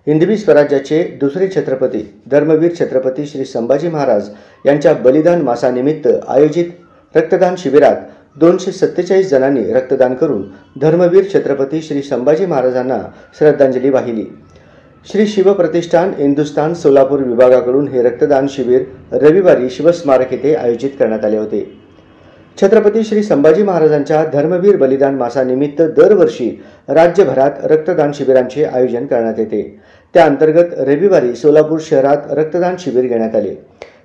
हिंदवी स्वराज्याचे दुसरे छत्रपती धर्मवीर छत्रपती श्री संभाजी महाराज यांच्या बलिदान मासानिमित्त आयोजित रक्तदान शिबिरात 247 जणांनी रक्तदान करून धर्मवीर छत्रपती श्री संभाजी महाराजांना श्रद्धांजली वाहिली। श्री शिवप्रतिष्ठान हिंदुस्थान सोलापूर विभागाकडून हे रक्तदान शिबिर रविवारी शिवस्मारक येथे आयोजित करण्यात आले होते। छत्रपती श्री संभाजी महाराजांच्या धर्मवीर बलिदान मासानिमित्त दरवर्षी राज्यभरात रक्तदान शिबिरांचे आयोजन करण्यात येते। त्या अंतर्गत रविवारी सोलापूर शहरात रक्तदान शिबिर घेण्यात आले।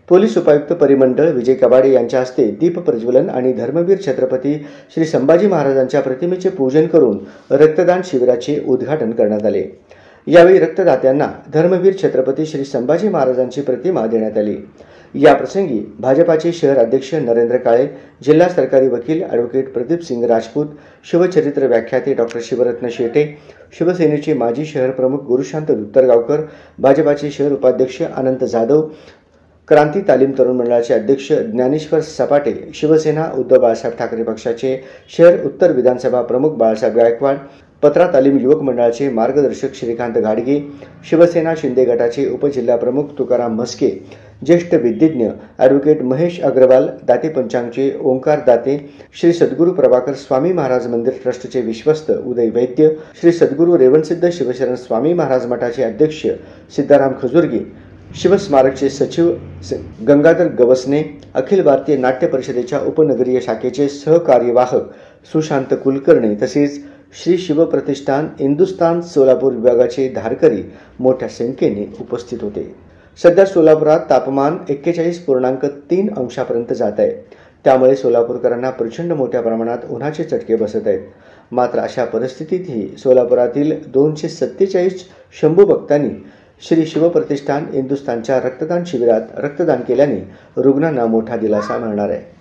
पोलीस उपायुक्त परिमंडळ विजय कबाडे यांच्या हस्ते दीप प्रज्वलन आणि धर्मवीर छत्रपती श्री संभाजी महाराजांच्या प्रतिमेचे पूजन करून रक्तदान शिबिराचे उद्घाटन करण्यात आले। यावेळी रक्तदात्यांना धर्मवीर छत्रपती श्री संभाजी महाराजांची प्रतिमा देण्यात आली। या प्रसंगी भाजपाचे शहर अध्यक्ष नरेंद्र काळे, जिल्हा सरकारी वकील ॲडव्होकेट प्रदीप सिंग राजपूत, शिवचरित्र व्याख्याते डॉक्टर शिवरत्न शेटे, शिवसेनेचे माजी शहर प्रमुख गुरुशांत दुत्तरगावकर, भाजपाचे शहर उपाध्यक्ष अनंत जाधव, क्रांती तालीम तरुण मंडळाचे अध्यक्ष ज्ञानेश्वर सपाटे, शिवसेना उद्धव बाळासाहेब ठाकरे पक्षाचे शहर उत्तर विधानसभा प्रमुख बाळासाहेब गायकवाड, पत्रा तालीम युवक मंडळाचे मार्गदर्शक श्रीकांत घाडगे, शिवसेना शिंदे गटाचे उपजिल्हा प्रमुख तुकाराम म्हस्के, ज्येष्ठ विद्यज्ञ ॲडव्होकेट महेश अग्रवाल, दाते पंचांगचे ओंकार दाते, श्री सद्गुरू प्रभाकर स्वामी महाराज मंदिर ट्रस्टचे विश्वस्त उदय वैद्य, श्री सद्गुरू रेवणसिद्ध शिवशरण स्वामी महाराज मठाचे अध्यक्ष सिद्धाराम खजुर्गे, शिवस्मारकचे सचिव गंगाधर गवसने, अखिल भारतीय नाट्य परिषदेच्या उपनगरीय शाखेचे सहकार्यवाहक सुशांत कुलकर्णी तसेच श्री शिवप्रतिष्ठान हिंदुस्थान सोलापूर विभागाचे धारकरी मोठ्या संख्येने उपस्थित होते। सध्या सोलापुरात तापमान 41.3 अंशापर्यंत जात आहे। त्यामुळे सोलापूरकरांना प्रचंड मोठ्या प्रमाणात उन्हाचे चटके बसत आहेत। मात्र अशा परिस्थितीतही सोलापुरातील 247 शंभू भक्तांनी श्री शिवप्रतिष्ठान हिंदुस्थानच्या रक्तदान शिबिरात रक्तदान केल्याने रुग्णांना मोठा दिलासा मिळणार आहे।